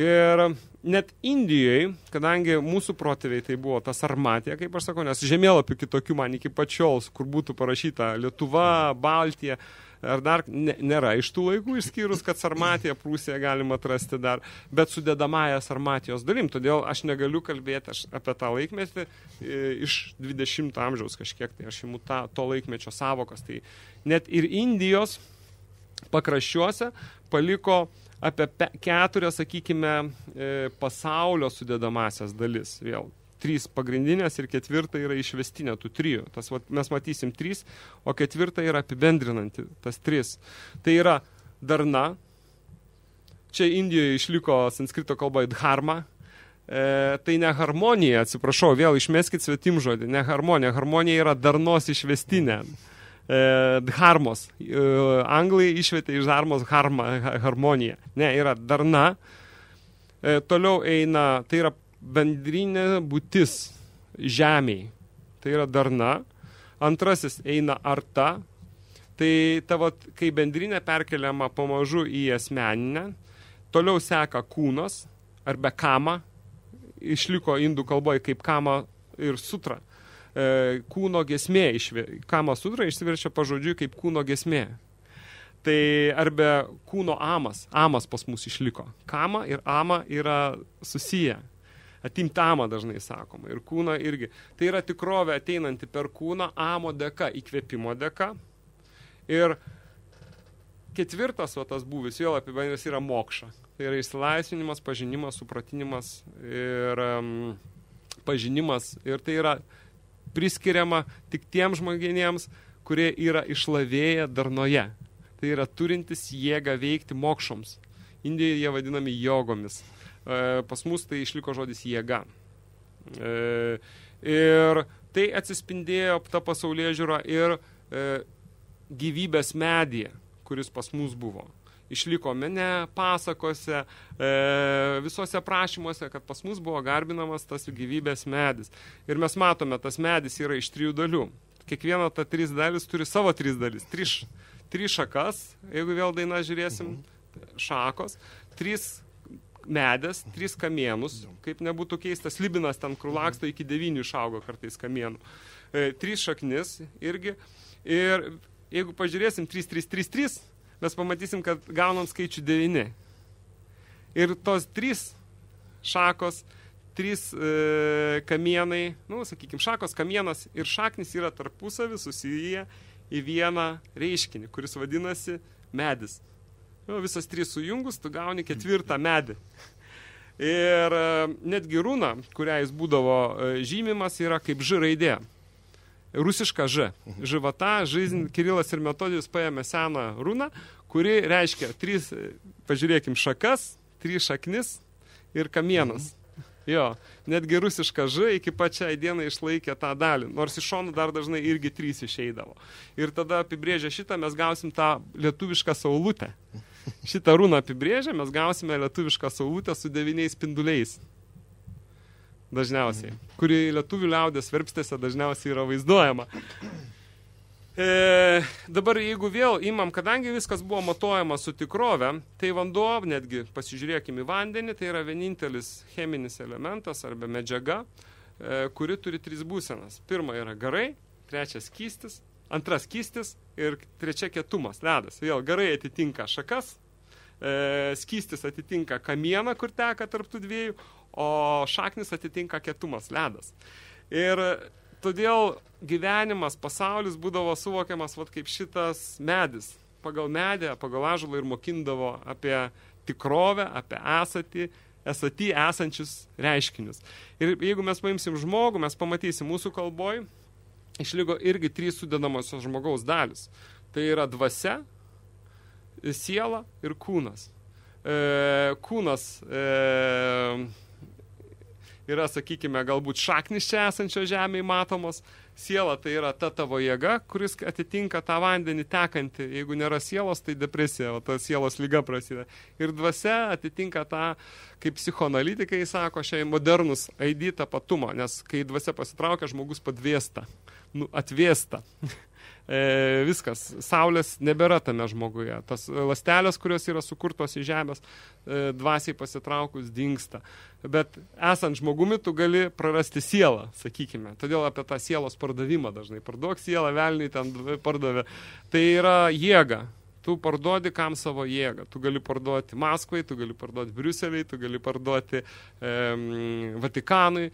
Ir net Indijoje, kadangi mūsų protėviai tai buvo ta Sarmatija, kaip aš sakau, nes žemėlapių kitokių man iki pačiols, kur būtų parašyta Lietuva, Baltija, ar dar nėra iš tų laikų, išskyrus, kad Sarmatiją, Prūsiją galima atrasti dar, bet sudedamąją Sarmatijos dalim. Todėl aš negaliu kalbėti apie tą laikmetį iš 20 amžiaus kažkiek, tai aš imu to laikmečio savokas. Tai net ir Indijos pakraščiuose paliko apie 4, sakykime, pasaulio sudedamąsias dalis. Vėl 3 pagrindinės ir 4 yra išvestinė tų 3. Tas, mes matysim 3, o 4 yra apibendrinanti tas 3. Tai yra darna. Čia Indijoje išliko sanskrito kalba dharma. Tai ne harmonija, atsiprašau, vėl išmeskit svetimžodį. Ne harmonija. Harmonija yra darnos išvestinė. Dharmos. Anglai išvietė iš dharmos harmonija. Ne, yra darna. Toliau eina, tai yra bendrinė būtis žemėj. Tai yra darna. Antrasis eina arta. Tai kai bendrinė perkeliama pamažu į asmeninę. Toliau seka kūnas arba kama. Išliko indų kalboje kaip kama ir sutra. Kūno gesmė. Kama sutra išsiverčia pažodžiui kaip kūno gesmė. Tai arba kūno amas. Amas pas mus išliko. Kama ir ama yra susiję. Atimtama dažnai sakoma. Ir kūno irgi. Tai yra tikrovė ateinanti per kūną amo dėka, įkvėpimo dėka. Ir 4 tas būvis, vėl apibendrinęs, yra mokša. Tai yra išsilaisvinimas, pažinimas, supratinimas ir pažinimas. Ir tai yra priskiriama tik tiems žmonėms, kurie yra išlavėję darnoje. Tai yra turintis jėgą veikti mokšoms. Indijoje jie vadinami jogomis. Pas mus tai išliko žodis jėga. Ir tai atsispindėjo ta pasaulėžiūra ir gyvybės medyje, kuris pas mus buvo. Išliko mene, pasakose, visose prašymuose, kad pas mus buvo garbinamas tas gyvybės medis. Ir mes matome, tas medis yra iš 3 dalių. Kiekviena ta 3 dalis turi savo 3 dalis. 3 šakas, jeigu vėl dainą žiūrėsim, šakos, 3 medės, 3 kamienus, kaip nebūtų keistas, slibinas ten krulaksto iki 9 išaugo kartais kamienų. 3 šaknis irgi. Ir jeigu pažiūrėsim 3, 3, 3, 3, mes pamatysim, kad gaunam skaičių 9. Ir tos 3 šakos, 3 kamienai, sakykim, šakos, kamienas ir šaknis yra tarpusavį susiję į vieną reiškinį, kuris vadinasi medis. Visas 3 sujungus, tu gauni 4 medį. Ir netgi runa, kurią jis būdavo žymimas, yra kaip Ž raidė. Rusiška Ž. Živata, Žizin, Kirilas ir Metodijus paėmė seną runą, kuri reiškia 3, pažiūrėkim, šakas, 3 šaknis ir kamienas. Jo, netgi rusiška Ž iki pačiai dienai išlaikė tą dalį, nors iš šonų dar dažnai irgi 3 išeidavo. Ir tada apibrėžę šitą, mes gausim tą lietuvišką saulutę. Šitą runą apibrėžę, mes gausime lietuvišką saulutę su 9 spinduliais. Dažniausiai. Kuri lietuvių liaudės verpstėse dažniausiai yra vaizduojama. Dabar jeigu vėl imam, kadangi viskas buvo matuojama su tikrove, tai vanduo, netgi pasižiūrėkime į vandenį, tai yra vienintelis cheminis elementas arba medžiaga, kuri turi 3 būsenas. Pirma yra garai, 3 skystis, 2 skystis ir 3 kietumas, ledas. Vėl garai atitinka šakas, skystis atitinka kamieną, kur teka tarp tų 2, o šaknis atitinka kietumas, ledas. Ir todėl gyvenimas, pasaulis būdavo suvokiamas kaip šitas medis. Pagal medį, pagal ąžuolą ir mokindavo apie tikrovę, apie esatį esančius reiškinius. Ir jeigu mes paimsim žmogų, mes pamatysim mūsų kalboj, išliko irgi 3 sudedamosios žmogaus dalis. Tai yra dvasia, siela ir kūnas. Kūnas yra, sakykime, galbūt šaknis čia esančio žemėje matomos. Siela tai yra ta tavo jėga, kuris atitinka tą vandenį tekantį. Jeigu nėra sielos, tai depresija, o ta sielos lyga prasideda. Ir dvasia atitinka tą, kaip psichoanalitikai sako, šiai modernus ID tapatumą, nes kai dvasia pasitraukia, žmogus padvėsta, atvėsta. Viskas, saulės nebėra tame žmoguje. Tas ląstelės, kurios yra sukurtos į žemės, dvasiai pasitraukus dingsta. Bet esant žmogumi, tu gali prarasti sielą, sakykime. Todėl apie tą sielos pardavimą dažnai. Parduok sielą, velniai ten pardavė. Tai yra jėga. Tu parduodi kam savo jėgą. Tu gali parduoti Maskvai, tu gali parduoti Briuseliai, tu gali parduoti Vatikanui.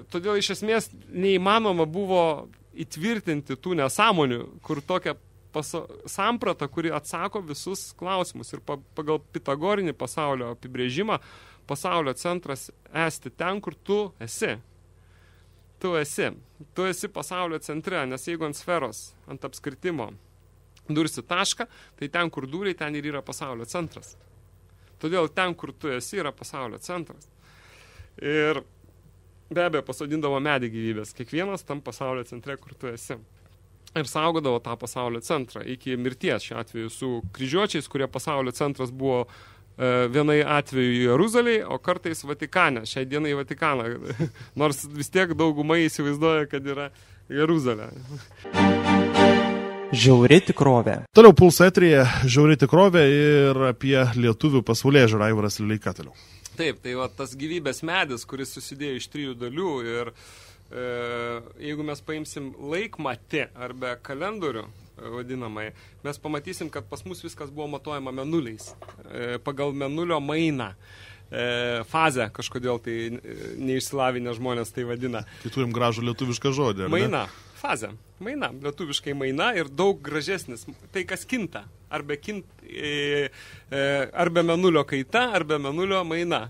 Todėl iš esmės neįmanoma buvo įtvirtinti tų nesąmonių, kur tokia samprata, kuri atsako visus klausimus. Ir pagal pitagorinį pasaulio apibrėžimą, pasaulio centras esti ten, kur tu esi. Tu esi. Tu esi pasaulio centre, nes jeigu ant sferos, ant apskritimo dursi tašką, tai ten, kur dūriai, ten ir yra pasaulio centras. Todėl ten, kur tu esi, yra pasaulio centras. Ir be abejo, pasodindavo medį gyvybės. Kiekvienas tam pasaulio centre, kur tu esi. Ir saugodavo tą pasaulio centrą iki mirties šiuo atveju su kryžiuočiais, kurie pasaulio centras buvo vienai atveju Jeruzalėje, o kartais Vatikane. Šiai dienai Vatikaną. Nors vis tiek daugumai įsivaizduoja, kad yra Jeruzalė. Žiauri tikrovė. Toliau Pulso eteryje Žiauri tikrovė ir apie lietuvių pasaulėžiūrą Aivaras Lileika toliau. Taip, tai va, tas gyvybės medis, kuris susidėjo iš 3 dalių ir jeigu mes paimsim laikmatį arba kalendorių, vadinamai, mes pamatysim, kad pas mus viskas buvo matuojama mėnuliais, pagal mėnulio mainą. Fazę kažkodėl tai neišsilavinę žmonės tai vadina. Tai turim gražų lietuvišką žodį, ar ne? Maina, fazę. Maina, lietuviškai maina ir daug gražesnis. Tai kas kinta. Arba mėnulio kaita, arba mėnulio maina.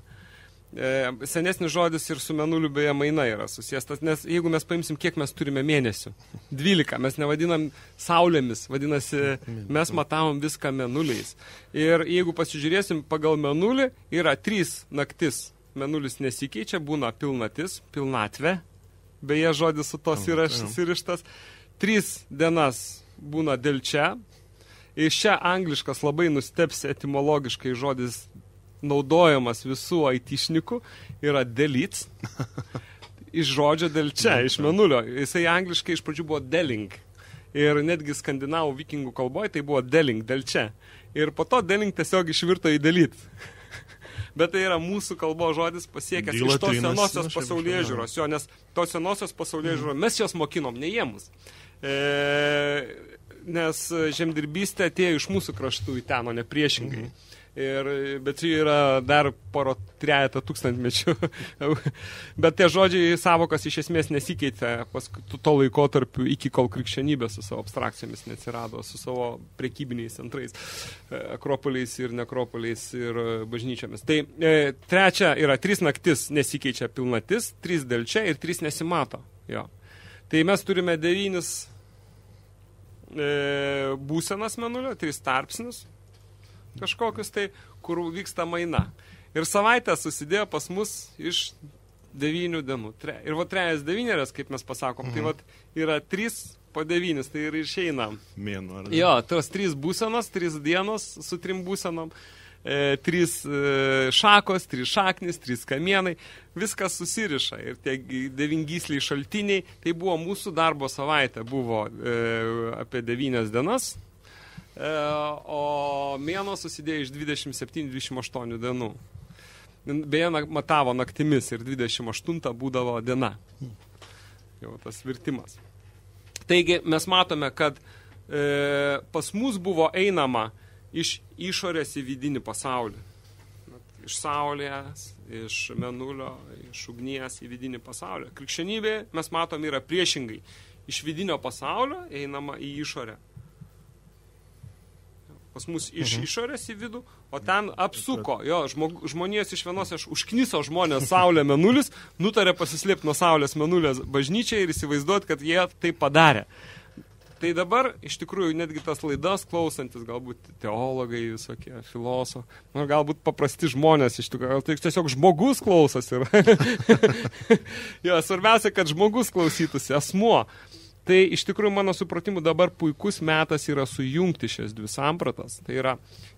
Senesnis žodis ir su mėnuliu beje maina yra susijęs, nes jeigu mes paimsim, kiek mes turime mėnesių, 12, mes nevadinam saulėmis, vadinasi, mes matavom viską mėnuliais. Ir jeigu pasižiūrėsim pagal mėnulį, yra 3 naktis, mėnulis nesikeičia, būna pilnatis, pilnatvė, beje žodis su tos yra surištas, 3 dienas būna delčia, ir čia angliškas labai nustepsi etimologiškai žodis naudojamas visų aitišnikų, yra delits, iš žodžio delčia, iš mėnulio. Jisai angliškai iš pradžių buvo deling. Ir netgi skandinavų vikingų kalboje tai buvo deling, delčia. Ir po to deling tiesiog išvirto į delit. Bet tai yra mūsų kalbo žodis pasiekęs iš tos senosios pasaulėžiūros. Jo, nes tos senosios pasaulėžiūros mes jos mokinom, ne jie mus. Nes žemdirbystė atėjo iš mūsų kraštų į ten, o ne priešingai. Bet čia yra dar poro 3 tūkstantmečių. Bet tie žodžiai savokas iš esmės nesikeitė to laikotarpiu iki kol krikščionybė su savo abstrakcijomis neatsirado, su savo prekybiniais centrais, akropoliais ir nekropoliais ir bažnyčiomis. Tai trečia yra 3 naktis nesikeičia pilnatis, 3 delčia ir 3 nesimato. Jo. Tai mes turime 9 būsenas mėnulio, 3 tarpsnius kažkokius tai, kur vyksta maina. Ir savaitę susidėjo pas mus iš 9 dienų. Ir va 3 devynerias, kaip mes pasakom, tai va yra 3 po 9, tai ir išeina. Mėnų, ar ne? Jo, tos 3 būsenos, 3 dienos su 3 būsenom, 3 šakos, 3 šaknis, 3 kamienai, viskas susiriša. Ir tie 9 gysliai šaltiniai, tai buvo mūsų darbo savaitė, buvo apie 9 dienas, o mėnuo susidėjo iš 27-28 dienų. Beje, matavo naktimis ir 28 būdavo diena. Jau tas virtimas. Taigi, mes matome, kad pas mus buvo einama iš išorės į vidinį pasaulį. iš saulės, iš mėnulio, iš ugnies į vidinį pasaulį. Krikščionybė, mes matom, yra priešingai. Iš vidinio pasaulio einama į išorę. Pas mus iš išorės į vidų, o ten apsuko. Jo, žmonijos iš vienos užkniso žmonės saulė mėnulis, nutarė pasislėpti nuo saulės mėnulės bažnyčiai ir įsivaizduoti, kad jie tai padarė. Tai dabar, iš tikrųjų, netgi tas laidas klausantis, galbūt teologai visokie, filosofai, galbūt paprasti žmonės, iš tikrųjų, tai tiesiog žmogus klausosi. Jo, svarbiausia, kad žmogus klausytųsi, asmuo. Tai iš tikrųjų, mano supratimu, dabar puikus metas yra sujungti šias dvi sampratas. Tai yra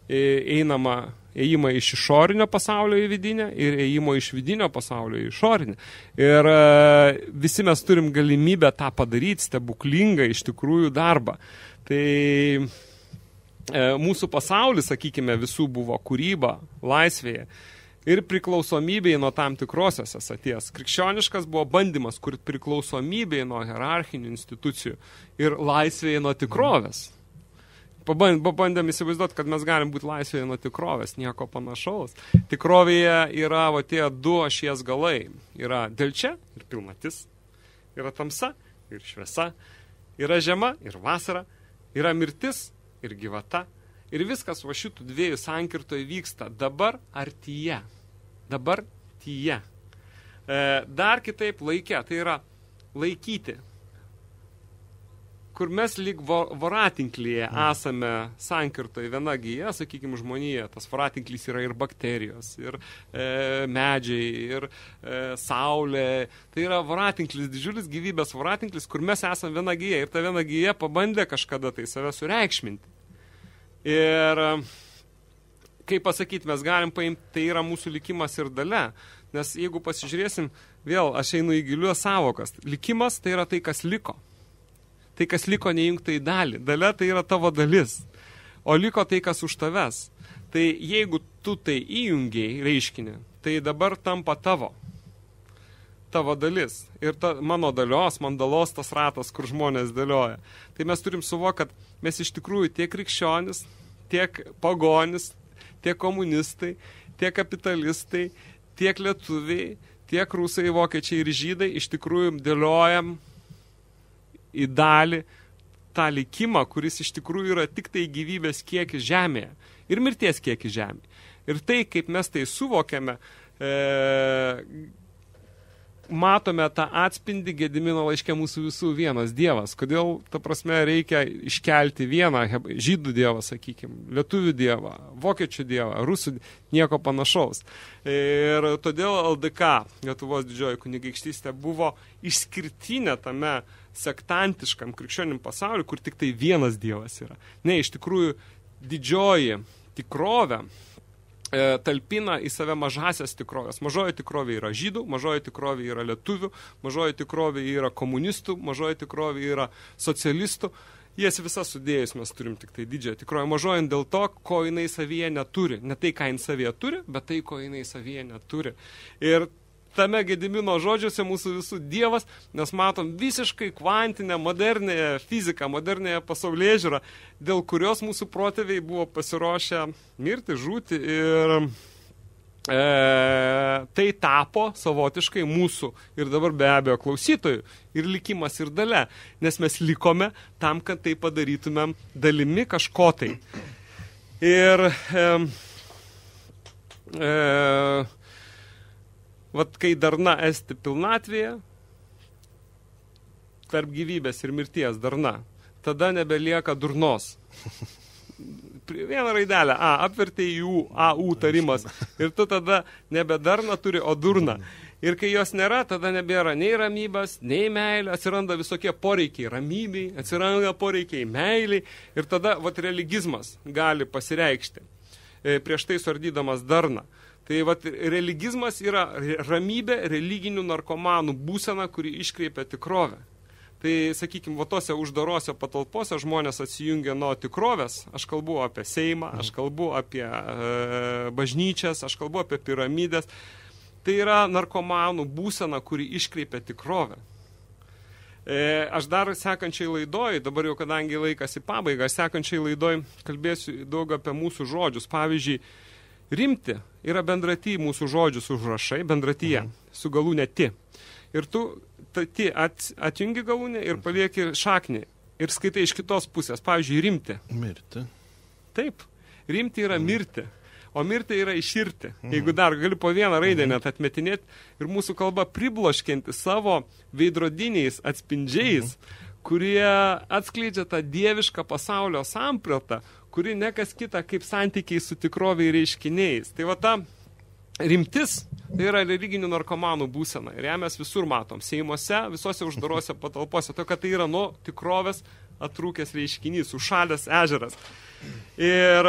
ėjimą iš išorinio pasaulio į vidinę ir ėjimo iš vidinio pasaulio į išorinį. Ir visi mes turim galimybę tą padaryti, stebuklingą iš tikrųjų darbą. Tai mūsų pasaulis, sakykime, visų buvo kūryba, laisvėje ir priklausomybėje nuo tam tikrosios esaties. Krikščioniškas buvo bandymas, kur priklausomybėje nuo hierarchinių institucijų ir laisvėje nuo tikrovės. Pabandėm įsivaizduoti, kad mes galim būti laisvėje nuo tikrovės, nieko panašaus. Tikrovėje yra tie du ašies galai. Yra delčia ir pilnatis, yra tamsa ir šviesa, yra žiema ir vasara, yra mirtis ir gyvata. Ir viskas va šitų dviejų sankirtoje vyksta dabar artyje. Dabar tyje. Dar kitaip laike, tai yra laikyti. Kur mes lyg voratinklyje esame sankirtoje viena gyja, sakykime, žmonėje. Tas voratinklys yra ir bakterijos, ir medžiai, ir saulė. Tai yra voratinklis, didžiulis gyvybės voratinklis, kur mes esame viena gyja. Ir ta viena gyja pabandė kažkada tai save sureikšminti. Ir, kaip pasakyti, mes galim paimti, tai yra mūsų likimas ir dalia. Nes jeigu pasižiūrėsim, vėl aš einu į giliuos savokas. Likimas tai yra tai, kas liko. Tai, kas liko neįjungta į dalį. Dalia tai yra tavo dalis. O liko tai, kas už tavęs. Tai jeigu tu tai įjungiai reiškinį, tai dabar tampa tavo dalis. Ir mano dalios, mandalos tas ratas, kur žmonės dėlioja. Tai mes turim suvokti, kad mes iš tikrųjų tiek krikščionis, tiek pagonis, tiek komunistai, tiek kapitalistai, tiek lietuviai, tiek rusai, vokiečiai ir žydai iš tikrųjų dėliojam į dalį tą likimą, kuris iš tikrųjų yra tik tai gyvybės kiekis žemėje ir mirties kiekis žemėje. Ir tai, kaip mes tai suvokiame, matome tą atspindį Gedimino laiške mūsų visų vienas Dievas. Kodėl, ta prasme, reikia iškelti vieną žydų dievą, sakykime, lietuvių dievą, vokiečių dievą, rusų, nieko panašaus. Ir todėl LDK, Lietuvos didžioji kunigaikštystė, buvo išskirtinė tame sektantiškam krikščionim pasauliu, kur tik tai vienas dievas yra. Ne, iš tikrųjų, didžioji tikrovė talpina į save mažasias tikrovės. Mažoji tikrovė yra žydų, mažoji tikrovė yra lietuvių, mažoji tikrovė yra komunistų, mažoji tikrovė yra socialistų. Jas visas sudėjus mes turim tik tai didžiąją tikrovę. Mažoji dėl to, ko jinai savyje neturi. Ne tai, ką jinai savyje turi, bet tai, ko jinai savyje neturi. Ir tame Gedimino žodžiuose mūsų visų Dievas, nes matom visiškai kvantinę, modernėje fiziką, modernėje pasaulėžiūrą, dėl kurios mūsų protėviai buvo pasiruošę mirti, žūti ir tai tapo savotiškai mūsų ir dabar be abejo klausytojų ir likimas ir dalia, nes mes likome tam, kad tai padarytumėm dalimi kažko tai. Ir vat kai darna esti pilnatvėje, tarp gyvybės ir mirties darna, tada nebelieka durnos. Vieną raidelę A, apvertė į U, AU tarimas, ir tu tada nebe darna turi, o durna. Ir kai jos nėra, tada nebėra nei ramybės, nei meilė, atsiranda visokie poreikiai ramybei, atsiranda poreikiai meiliai, ir tada vat religizmas gali pasireikšti, prieš tai suardydamas darną. Tai vat religizmas yra ramybė religinių narkomanų būsena, kuri iškreipia tikrovę. Tai, sakykime, va tose uždarose patalpose žmonės atsijungia nuo tikrovės. Aš kalbu apie Seimą, aš kalbu apie bažnyčias, aš kalbu apie piramidės. Tai yra narkomanų būsena, kuri iškreipia tikrovę. Aš dar sekančiai laidoj, dabar jau kadangi laikas į pabaigą, sekančiai laidoj kalbėsiu daug apie mūsų žodžius. Pavyzdžiui, Rimti yra bendraty mūsų žodžius užrašai, bendratyje, su galūne ti. Ir tu ti atjungi galūnę ir palieki šaknį. Ir skaitai iš kitos pusės. Pavyzdžiui, rimti. Mirti. Taip. Rimti yra mirti. O mirti yra iširti. Jeigu dar gali po vieną raidę net atmetinėti ir mūsų kalba pribloškianti savo veidrodiniais atspindžiais, kurie atskleidžia tą dievišką pasaulio sampratą, kuri nekas kita kaip santykiai su tikroviai reiškiniais. Tai va ta rimtis, tai yra religinių narkomanų būsena. Ir ją mes visur matom. Seimuose, visose uždarose patalpose. To, kad tai yra nuo tikrovės atrūkęs reiškinys, užšalęs ežeras. Ir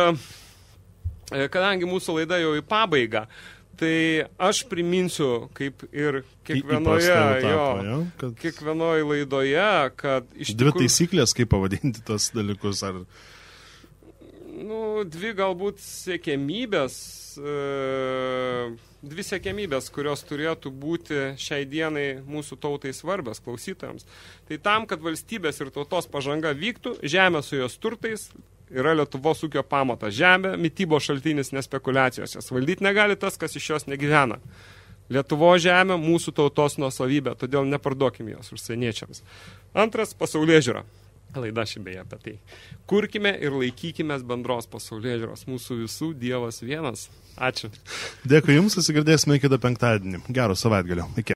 kadangi mūsų laida jau į pabaigą, tai aš priminsiu, kaip ir kiekvienoje laidoje, kad iš tikrųjų... Dvi taisyklės, kaip pavadinti tos dalykus, ar... Dvi galbūt dvi siekiamybės, kurios turėtų būti šiai dienai mūsų tautai svarbios klausytojams. Tai tam, kad valstybės ir tautos pažanga vyktų, žemė su jos turtais yra Lietuvos ūkio pamatas. Žemė, mitybos šaltinis, nespekulacijos. Jas valdyti negali tas, kas iš jos negyvena. Lietuvos žemė mūsų tautos nuosavybė, todėl neparduokime jos užsieniečiams. Antras, pasaulėžiūra. Laida ši beje apie tai. Kurkime ir laikykime bendros pasaulėžiūros. Mūsų visų Dievas vienas. Ačiū. Dėkui Jums, susigirdėsime kitą penktadienį. Gero savaitgalio. Iki.